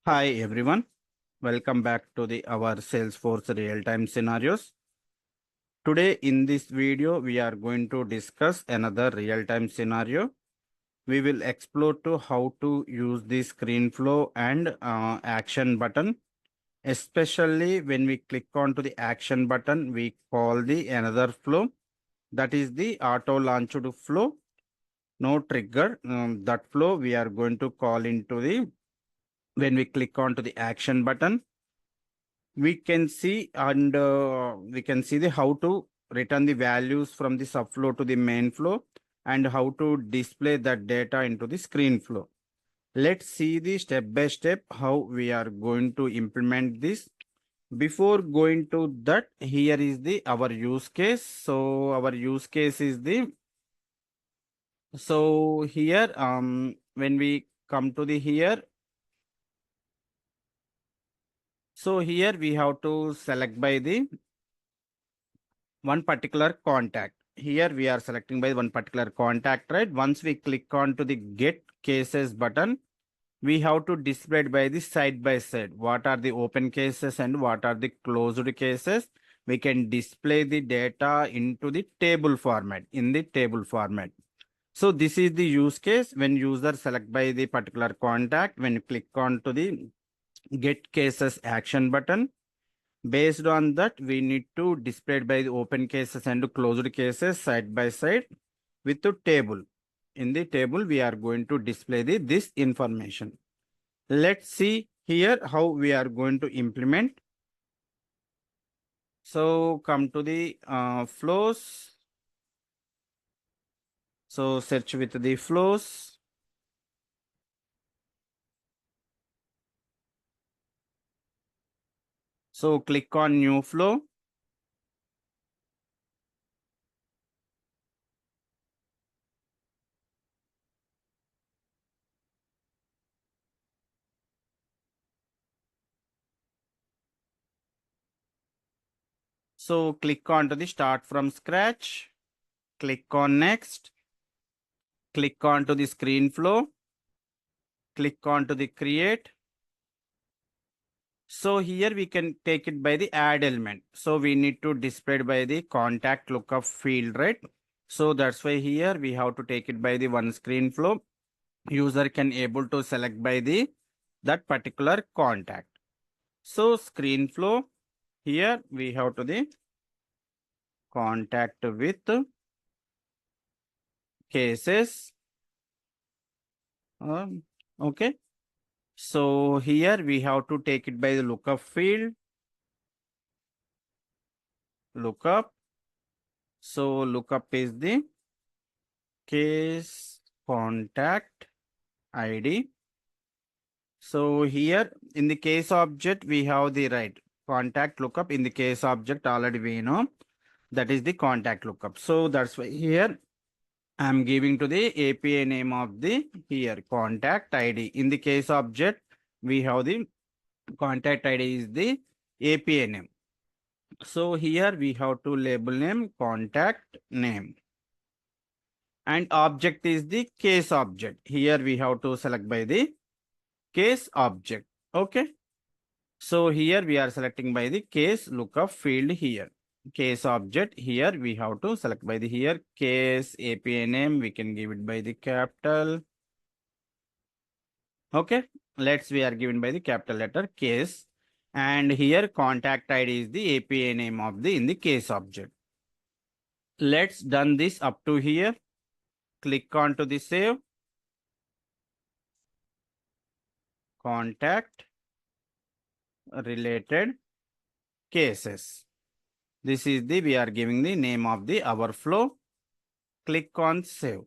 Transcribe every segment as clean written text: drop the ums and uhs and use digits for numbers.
Hi everyone, welcome back to our Salesforce real-time scenarios. Today in this video, we are going to discuss another real-time scenario. We will explore to how to use the screen flow and action button. Especially when we click onto the action button, we call the another flow. That is the auto launched flow. No trigger. That flow we are going to call into the when we click onto the action button. We can see the how to return the values from the subflow to the main flow and how to display that data into the screen flow. Let's see the step by step how we are going to implement this. Before going to that, here is the our use case. So our use case is the here when we come to the here. So here we have to select by the one particular contact. Here we are selecting by one particular contact, right? Once we click on to the get cases button, we have to display it by the side by side. What are the open cases and what are the closed cases? We can display the data into the table format, in the table format. So this is the use case when user select by the particular contact. When you click on to the get cases action button, based on that, we need to display it by the open cases and closed cases side by side with the table. In the table, we are going to display this information. Let's see here how we are going to implement. So come to the flows. So search with the flows. So click on new flow. So click on to the start from scratch. Click on next. Click on to the screen flow. Click on to the create. So here we can take it by the add element. So we need to display it by the contact lookup field, right? So that's why here we have to take it by the one screen flow. User can able to select by the that particular contact. So screen flow, here we have to the contact with cases. Okay. So here we have to take it by the lookup field. Lookup. So lookup is the case contact ID. So here in the case object, we have the right contact lookup. In the case object, already we know that is the contact lookup. So that's why here I'm giving to the API name of the here contact ID. In the case object, we have the contact ID is the API name. So here we have to label name contact name. And object is the case object. Here we have to select by the case object. Okay. So here we are selecting by the case lookup field here. Case object here we have to select by the here case API name. We can give it by the capital. Okay. We are given by the capital letter case. And here contact ID is the API name of the in the case object. Let's done this up to here. Click on to the save. Contact related cases. This is the we are giving the name of the our flow. Click on save.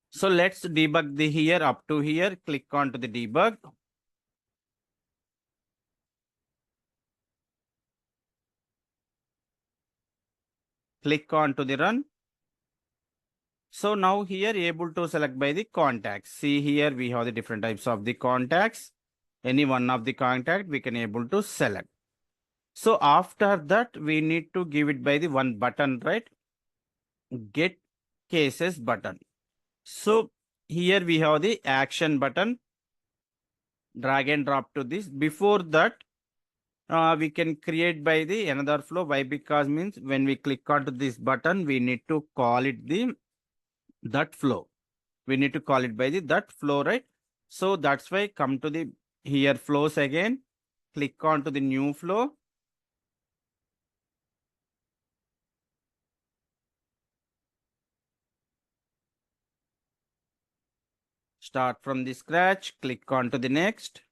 So let's debug the here up to here. Click on to the debug. Click on to the run. So now here able to select by the contacts. See here we have the different types of the contacts. Any one of the contact we can able to select. So after that we need to give it by the one button, right? Get cases button. So here we have the action button. drag and drop to this. Before that, we can create by the another flow. Why? Because means when we click onto this button, we need to call it the that flow. We need to call it by the that flow, right? So that's why come to the here flows again. Click on to the new flow. Start from the scratch. Click on to the next.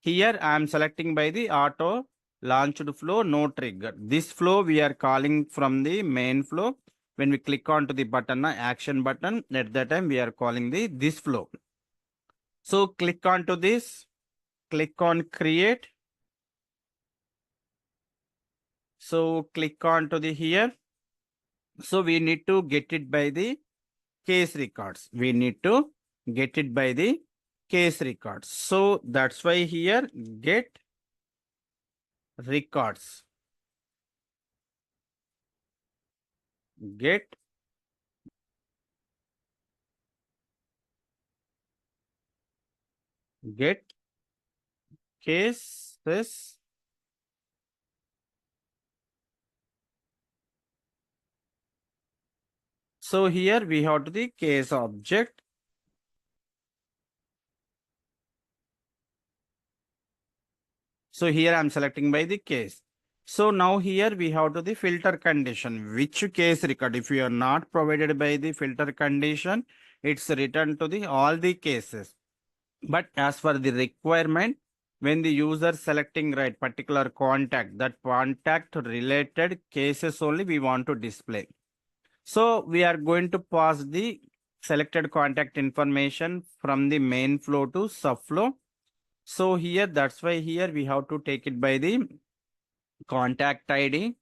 Here I am selecting by the auto launched flow, no trigger. This flow we are calling from the main flow. When we click on to the button, action button, at that time we are calling the this flow. So click on to this, click on create. So click on to the here. So we need to get it by the case records. We need to get it by the case records. So that's why here get records. Get get cases. So here we have to the case object. So here I'm selecting by the case. So now here we have to the filter condition. Which case record? If you are not provided by the filter condition, it's returned to the all the cases. But as for the requirement, when the user selecting right particular contact, that contact related cases only we want to display. So we are going to pass the selected contact information from the main flow to subflow. So here, that's why here we have to take it by the contact ID.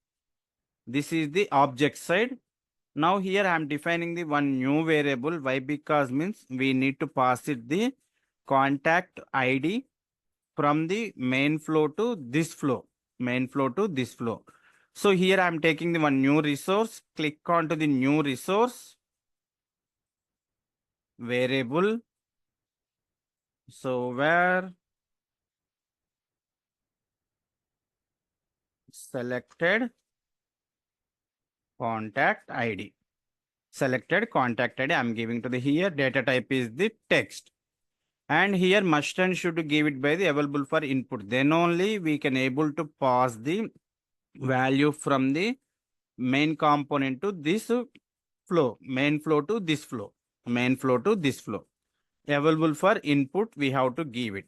This is the object side. Now here I am defining the one new variable. Why? Because means we need to pass it the contact ID from the main flow to this flow. Main flow to this flow. So here I am taking the one new resource. Click on to the new resource variable. So where selected contact ID. Selected contact ID I'm giving to the here. Data type is the text. And here must and should give it by the available for input. Then only we can able to pass the value from the main component to this flow. Main flow to this flow. Main flow to this flow. Available for input, we have to give it.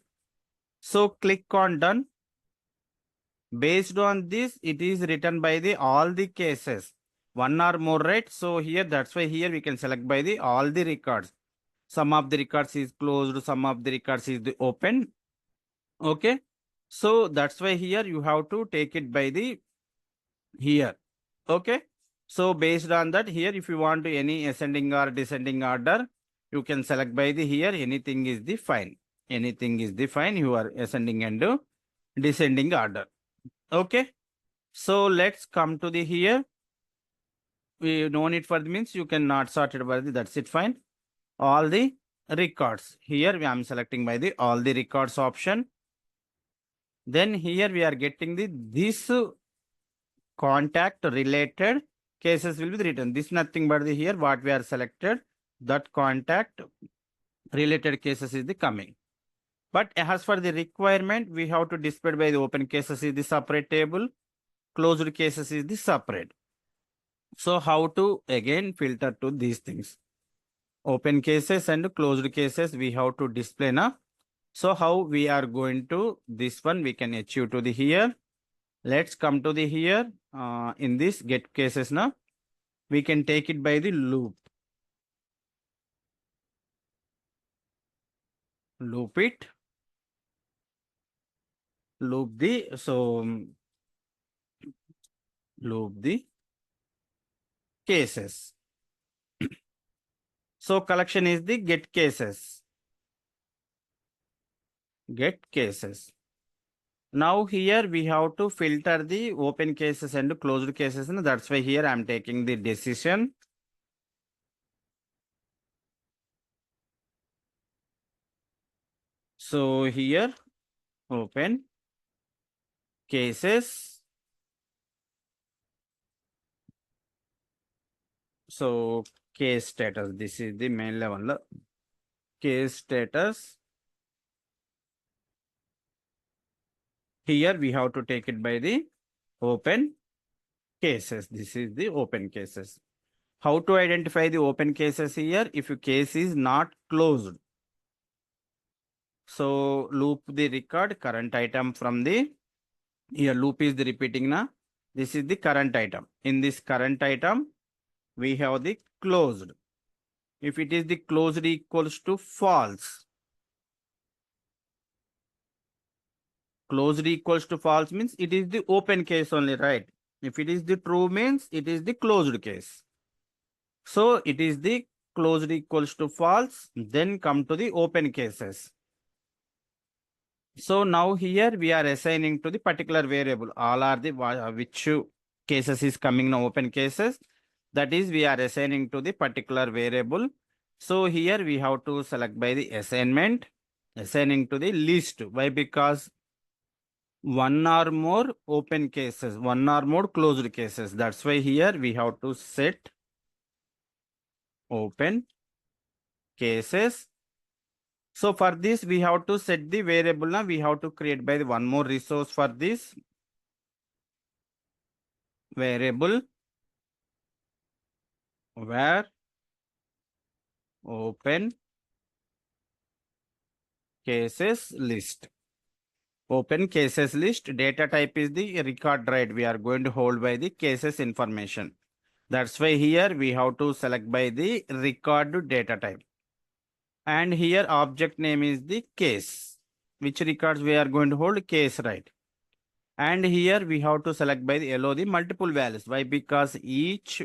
So click on done. Based on this, it is written by the all the cases. One or more, right? So here, that's why here we can select by the all the records. Some of the records is closed, some of the records is the open. Okay. So that's why here you have to take it by the here. Okay. So based on that here, if you want to any ascending or descending order, you can select by the here. Anything is the fine. Anything is the fine. You are ascending and descending order. Okay. So let's come to the here. We no need for the means you cannot sort it by the that's it fine. All the records. Here I am selecting by the all the records option. Then here we are getting the this contact related cases will be written. This nothing but the here what we are selected that contact related cases is the coming. But as for the requirement, we have to display by the open cases is the separate table, closed cases is the separate. So how to again filter to these things? Open cases and closed cases we have to display now. So how we are going to this one we can achieve to the here. Let's come to the here in this get cases now. We can take it by the loop. Loop it. Loop the loop the cases. So collection is the get cases. Get cases. Now here we have to filter the open cases and closed cases. And that's why here I'm taking the decision. So here open cases. So case status, this is the main level. Case status. Here we have to take it by the open cases. This is the open cases. How to identify the open cases here? If your case is not closed. So loop the record current item from the, here loop is the repeating now. This is the current item. In this current item, we have the closed. If it is the closed equals to false. Closed equals to false means it is the open case only, right? If it is the true means it is the closed case. So it is the closed equals to false, then come to the open cases. So now here we are assigning to the particular variable. All are the which cases is coming now open cases. That is we are assigning to the particular variable. So here we have to select by the assignment, assigning to the list. Why? Because one or more open cases, one or more closed cases. That's why here we have to set open cases. So for this, we have to set the variable. Now we have to create by the one more resource for this variable where open cases list. Open cases list. Data type is the record, right? We are going to hold by the cases information. That's why here we have to select by the record data type. And here object name is the case. Which records we are going to hold? Case, right? And here we have to select by the allow the multiple values. Why? Because each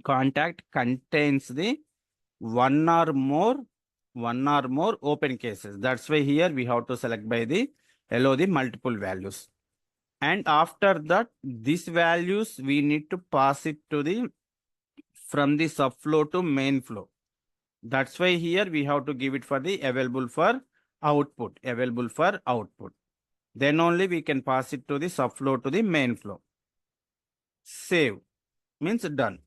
contact contains the one or more open cases. That's why here we have to select by the allow the multiple values. And after that, these values we need to pass it to the from the subflow to main flow. That's why here we have to give it for the available for output, available for output. Then only we can pass it to the subflow to the main flow. Save means done.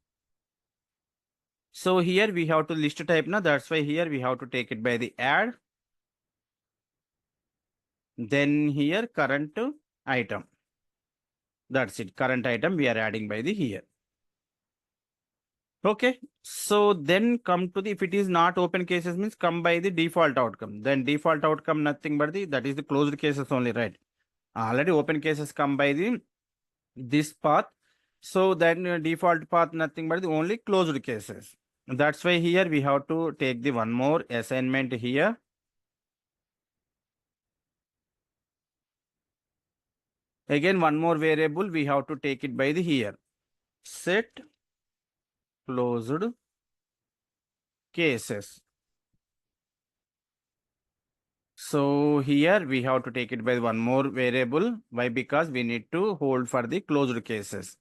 So here we have to list type now. That's why here we have to take it by the add. Then here current item. That's it. Current item we are adding by the here. Okay. So then come to the, if it is not open cases means come by the default outcome. Then default outcome nothing but the, that is the closed cases only, right? Already open cases come by the this path. So then default path nothing but the only closed cases. That's why here we have to take the one more assignment here. Again, one more variable we have to take it by the here. Set closed cases. So here we have to take it by one more variable. Why? Because we need to hold for the closed cases.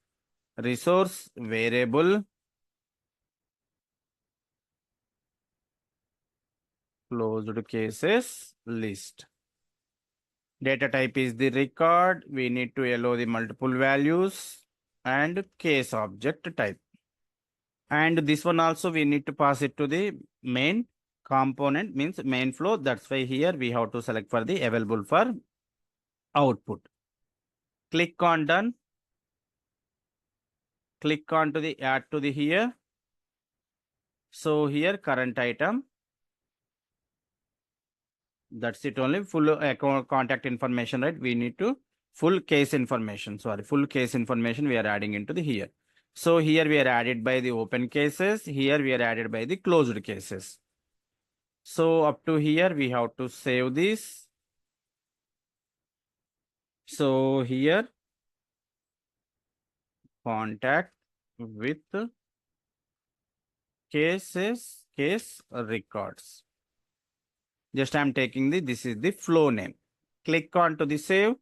Resource variable closed cases list. Data type is the record. We need to allow the multiple values and case object type. And this one also we need to pass it to the main component means main flow. That's why here we have to select for the available for output. Click on done. Click on to the add to the here. So here current item. That's it only full account contact information, right? We need to full case information. Sorry, full case information we are adding into the here. So here we are added by the open cases. Here we are added by the closed cases. So up to here we have to save this. So here contact with cases, case records. Just I'm taking the, this is the flow name. Click on to the save.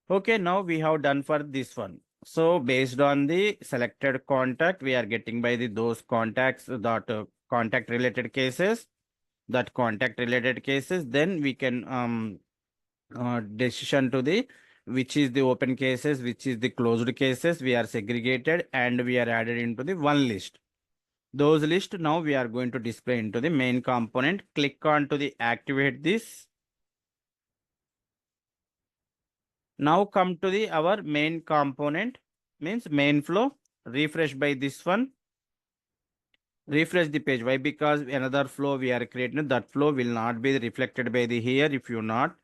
Okay, now we have done for this one. So based on the selected contact, we are getting by the those contacts that contact related cases. that contact related cases. Then we can decision to the which is the open cases, which is the closed cases. We are segregated and we are added into the one list. Those list now we are going to display into the main component. Click on to the activate this. Now come to the our main component, means main flow. Refresh by this one. Refresh the page. Why? Because another flow we are creating, that flow will not be reflected by the here if you not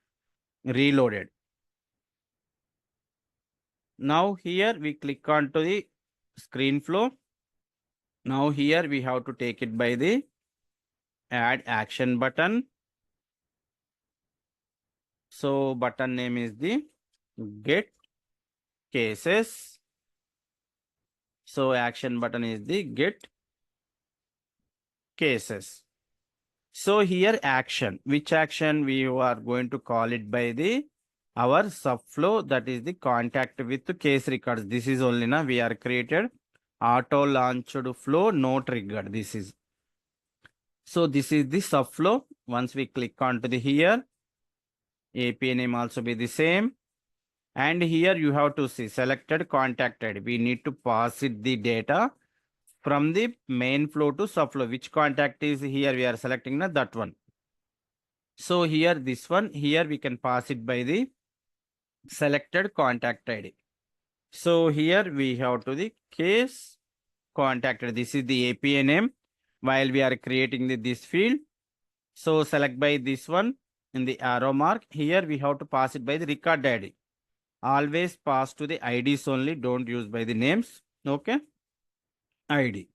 reloaded. Now here we click on to the screen flow. Now here we have to take it by the add action button. So button name is the get cases. So action button is the get cases. So here action, which action we are going to call it by the our subflow, that is the contact with the case records. This is only now we are created auto launched flow no triggered. This is, so this is the subflow. Once we click onto the here, API name also be the same. And here you have to see selected contacted. We need to pass it the data from the main flow to subflow. Which contact is here? We are selecting that one. So here this one, here we can pass it by the selected contact ID. So here we have to the case contacted. This is the API name while we are creating this field. So select by this one in the arrow mark. Here we have to pass it by the record ID. Always pass to the IDs only, don't use by the names. Okay. ID.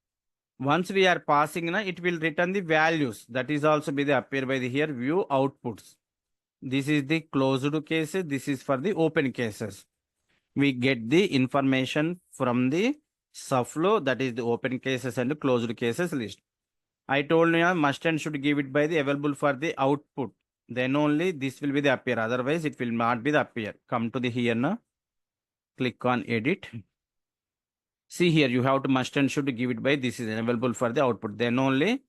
Once we are passing, it will return the values. That is also be the appear by the here view outputs. This is the closed cases. This is for the open cases. We get the information from the subflow, that is the open cases and closed cases list. I told you must and should give it by the available for the output. Then only this will be the appear. Otherwise, it will not be the appear. Come to the here now. Click on edit. See here, you have to must and should give it by this is available for the output. Then only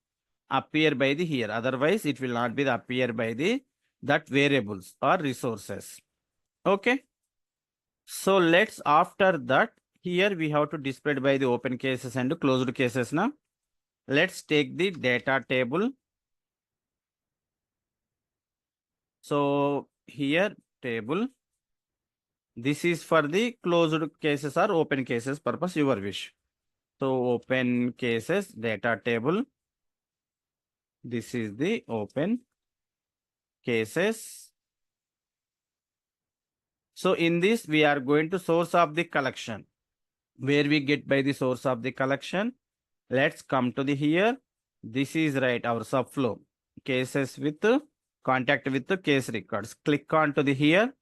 appear by the here. Otherwise, it will not be the appear by the that variables or resources. Okay. So let's after that here we have to display by the open cases and closed cases now. Let's take the data table. So here table. This is for the closed cases or open cases purpose, your wish. So open cases data table. This is the open cases. So in this, we are going to source of the collection. Where we get by the source of the collection. Let's come to the here. This is right, our subflow. Cases with contact with the case records. Click on to the here.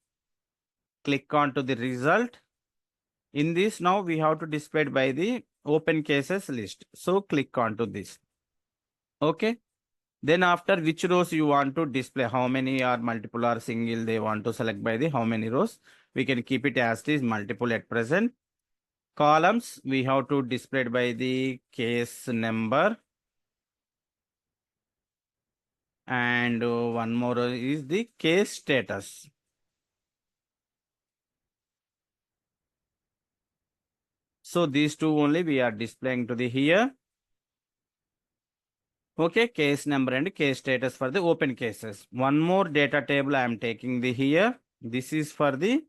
Click on to the result. In this now we have to display by the open cases list. So click on to this. Okay. Then after which rows you want to display, how many are multiple or single, they want to select by the how many rows. We can keep it as is multiple at present. Columns we have to display by the case number. And one more is the case status. So these two only we are displaying to the here. Okay, case number and case status for the open cases. One more data table I am taking the here. This is for the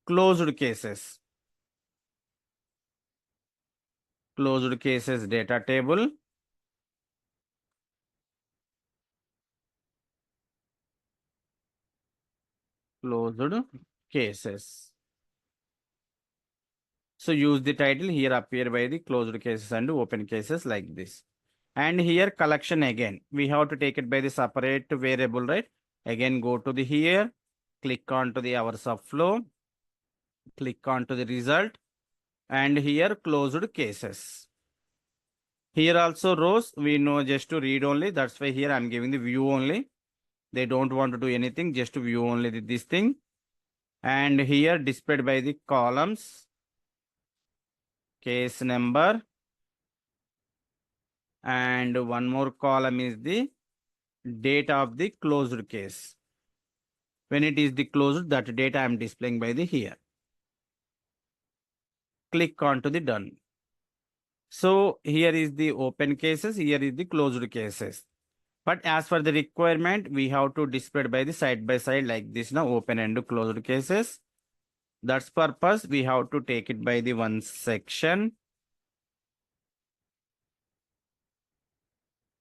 closed cases. Closed cases data table. Closed cases. So use the title here appear by the closed cases and open cases like this. And here collection again. We have to take it by the separate variable, right? Again, go to the here, click on to the our subflow, click on to the result, and here closed cases. Here also rows, we know just to read only. That's why here I'm giving the view only. They don't want to do anything, just to view only this thing. And here displayed by the columns, case number, and one more column is the date of the closed case. When it is the closed, that data I am displaying by the here. Click on to the done. So here is the open cases, here is the closed cases. But as for the requirement, we have to display by the side by side like this now, open and closed cases. That's purpose we have to take it by the one section.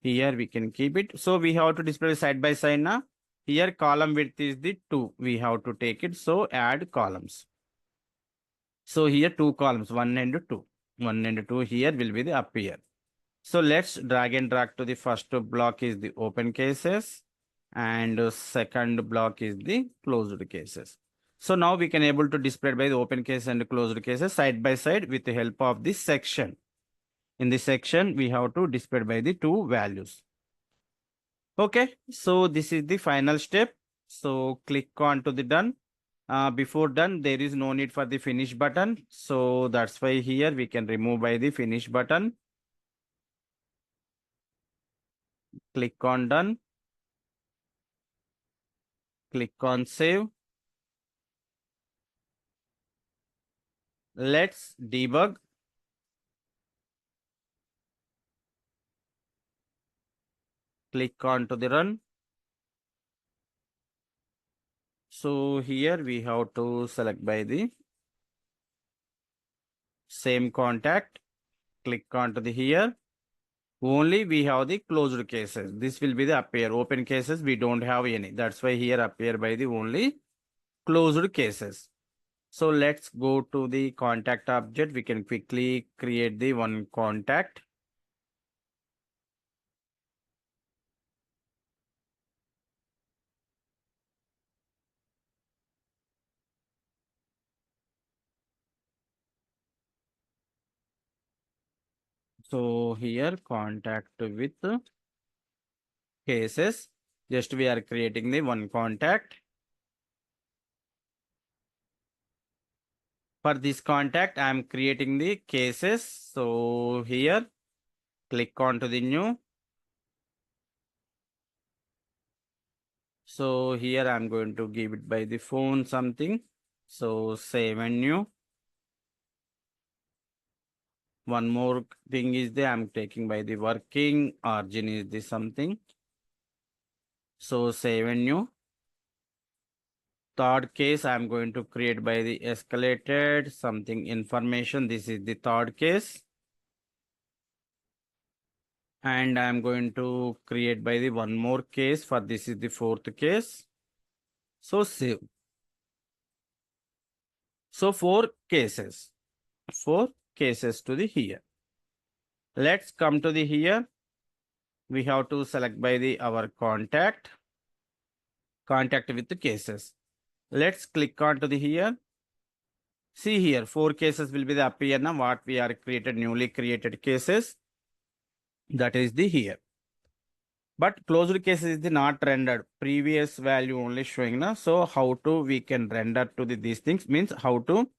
Here we can keep it. So we have to display side by side now. Here column width is the 2. We have to take it. So add columns. So here 2 columns, 1 and 2. 1 and 2 here will be the appear. So let's drag and drag to the first block is the open cases and second block is the closed cases. So now we can able to display by the open case and closed cases side by side with the help of this section. In this section, we have to display by the 2 values. Okay, so this is the final step. So click on to the done. Before done, there is no need for the finish button. So that's why here we can remove by the finish button. Click on done. Click on save. Let's debug. Click on to the run. So here we have to select by the same contact. Click on to the here. Only we have the closed cases. This will be the appear. Open cases, we don't have any. That's why here appear by the only closed cases. So let's go to the contact object. We can quickly create the one contact. So here contact with cases. Just we are creating the one contact. For this contact, I am creating the cases. So here, click on to the new. So here I'm going to give it by the phone something. So save and new. One more thing is that I'm taking by the working origin is this something. So save and new. Third case I'm going to create by the escalated something information. This is the third case. And I'm going to create by the one more case for this is the fourth case. So save. So 4 cases to the here. Let's come to the here. We have to select by the our contact with the cases. Let's click on to the here. See here 4 cases will be the appear now what we are created newly created cases. That is the here. But closed cases is the not rendered. Previous value only showing now. So how to we can render to the these things means how to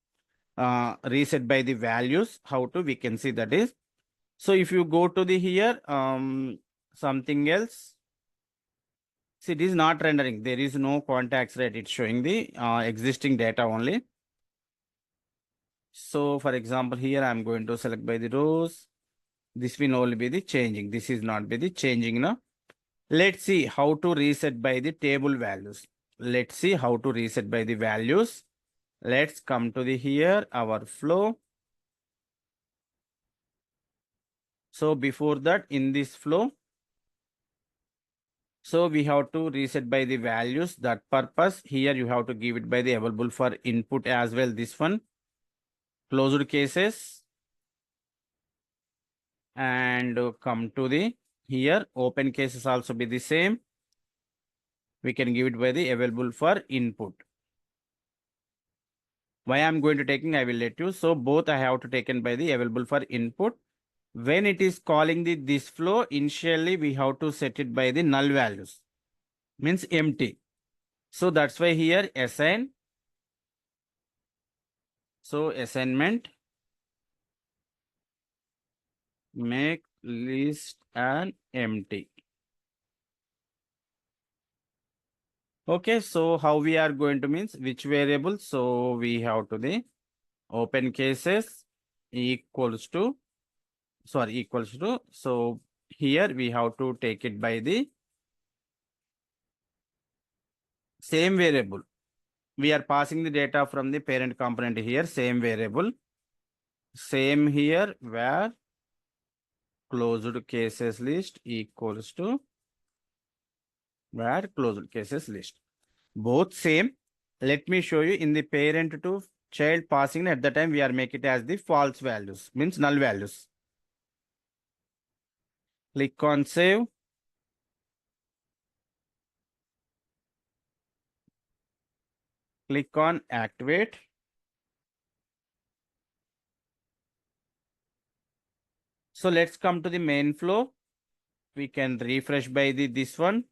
reset by the values, how to we can see that is. So if you go to the here, something else, see it is not rendering. There is no contacts, right? It's showing the existing data only. So for example, here I'm going to select by the rows. This will only be the changing. This is not be the changing now. Let's see how to reset by the table values. Let's see how to reset by the values. Let's come to the here, our flow. So before that, in this flow, so we have to reset by the values. That purpose here you have to give it by the available for input as well. This one, closed cases, and come to the here, open cases also be the same. We can give it by the available for input. Why I'm going to taking, I will let you. So both I have to taken by the available for input. When it is calling the this flow, initially we have to set it by the null values, means empty. So that's why here assign. So assignment, make list and empty. Okay, so how we are going to means which variable? So we have to the open cases equals to, sorry, equals to. So here we have to take it by the same variable. We are passing the data from the parent component here, same variable. Same here, where closed cases list equals to where closed cases list. Both same. Let me show you in the parent to child passing at the time we are make it as the false values, means null values. Click on save. Click on activate. So let's come to the main flow. We can refresh by the this one.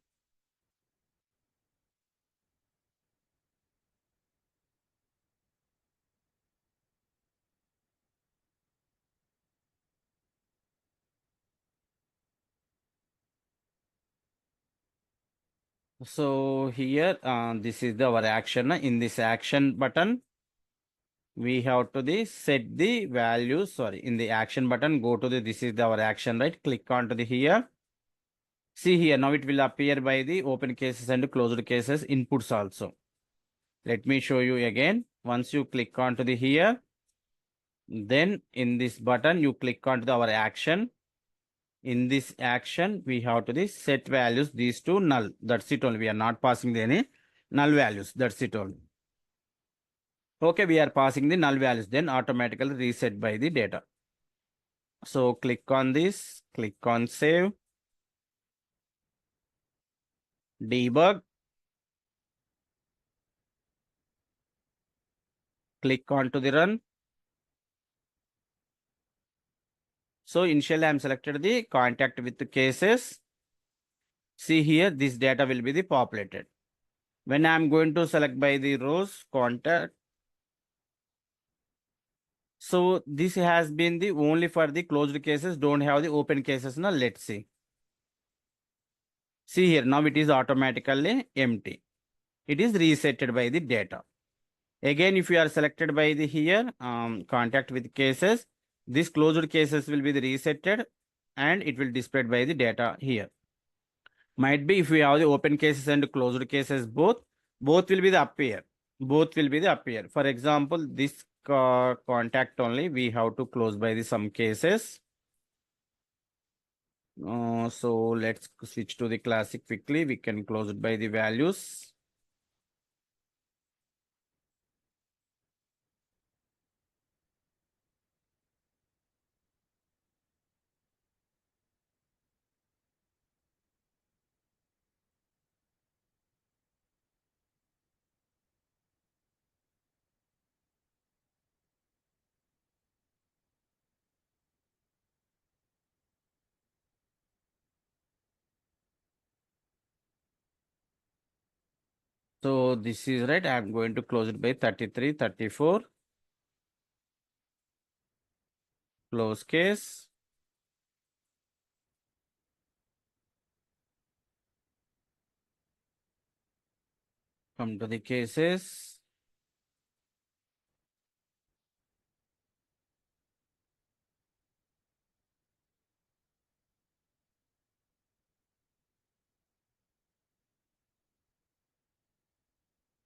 So here this is our action. In this action button, we have to the set the values. Sorry, in the action button, go to the this is our action, right? Click on to the here. See here, now it will appear by the open cases and closed cases inputs also. Let me show you again. Once you click onto the here, then in this button, you click onto our action. In this action, we have to the set values, these two null. That's it only. We are not passing any null values. That's it only. Okay, we are passing the null values, then automatically reset by the data. So click on this, click on save, debug, click on to the run. So initially I'm selected the contact with the cases. See here, this data will be the populated. When I'm going to select by the rows contact, so this has been the only for the closed cases, don't have the open cases. Now let's see. See here, now it is automatically empty. It is resetted by the data. Again, if you are selected by the here contact with cases, this closed cases will be the resetted and it will displayed by the data here. Might be if we have the open cases and closed cases both will be the appear. Both will be the appear. For example, this contact only we have to close by the some cases. So let's switch to the classic quickly. We can close it by the values. So this is right. I'm going to close it by 33, 34. Close case. Come to the cases.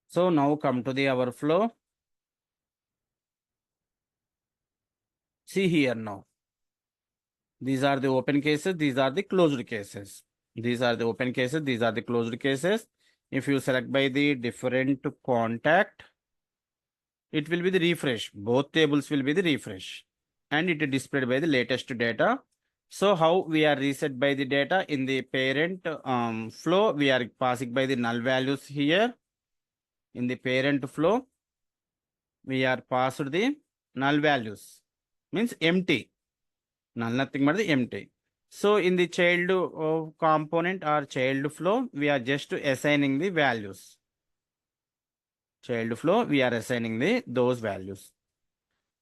So now come to the our flow. See here now. These are the open cases. These are the closed cases. These are the open cases. These are the closed cases. If you select by the different contact, it will be the refresh. Both tables will be the refresh. And it is displayed by the latest data. So how we are reset by the data in the parent flow, we are passing by the null values here. In the parent flow, we are passed the null values. Means empty. Null nothing but the empty. So in the child component or child flow, we are just assigning the values. Child flow, we are assigning those values.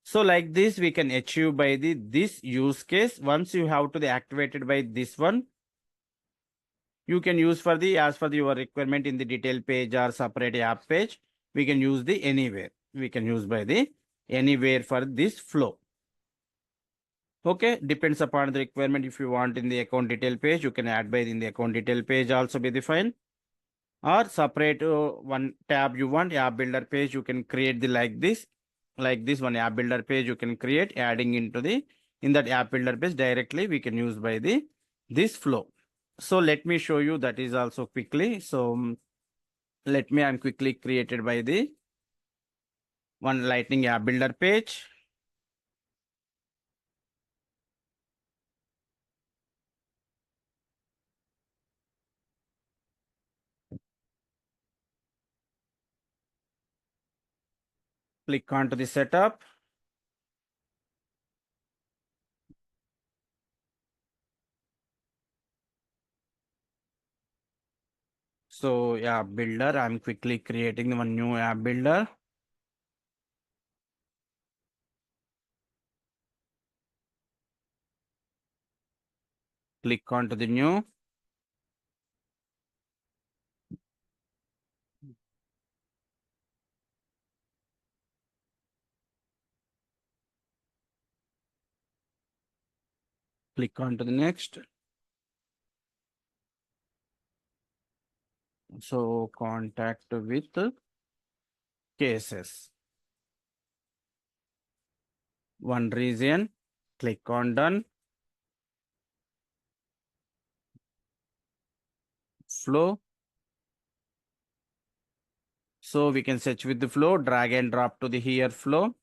So like this, we can achieve by this use case. Once you have to be activated by this one, You can use for the as for your requirement in the detail page or separate app page. We can use the anywhere. We can use by the anywhere for this flow. Okay, depends upon the requirement. If you want in the account detail page, you can add by in the account detail page also be defined. Or separate one tab you want, app builder page, you can create the like this one app builder page you can create, adding into the in that app builder page directly we can use by the this flow. So let me show you that is also quickly. So I'm quickly created by the one lightning app builder page. Click onto the setup. So app builder, I'm quickly creating one new app builder. Click onto the new. Click onto the next. So contact with cases. One region. Click on done. Flow. So we can search with the flow, drag and drop to the here flow.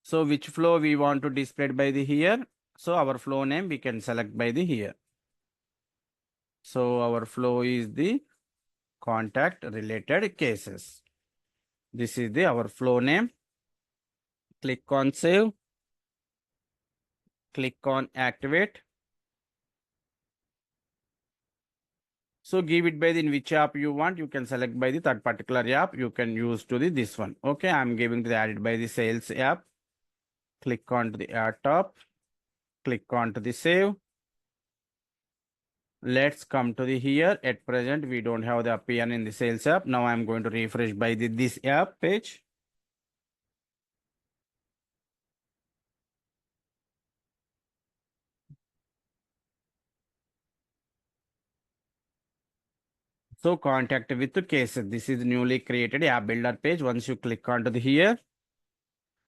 So which flow we want to display by the here. So our flow name we can select by the here. So our flow is the contact related cases. This is the our flow name. Click on save. Click on activate. So give it by the in which app you want. You can select by the that particular app. You can use to the this one. Okay, I'm giving the added by the sales app. Click on to the add top. Click on to the save. Let's come to the here. At present, we don't have the appear in the sales app. Now I'm going to refresh by the this app page. So contact with the cases. This is newly created app builder page. Once you click onto the here.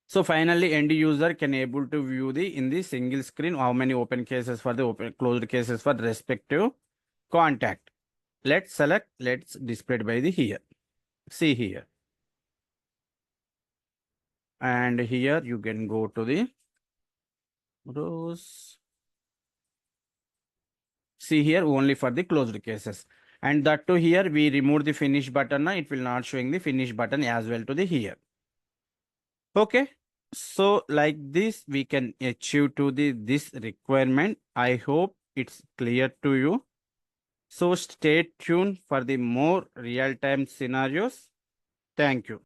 So finally, end user can able to view the in the single screen how many open cases for the open closed cases for the respective contact. Let's select. Let's display it by the here. See here. And here you can go to the rows. See here only for the closed cases. And that to here we remove the finish button. It will not showing the finish button as well to the here. Okay. So like this we can achieve to the this requirement. I hope it's clear to you. So stay tuned for the more real-time scenarios. Thank you.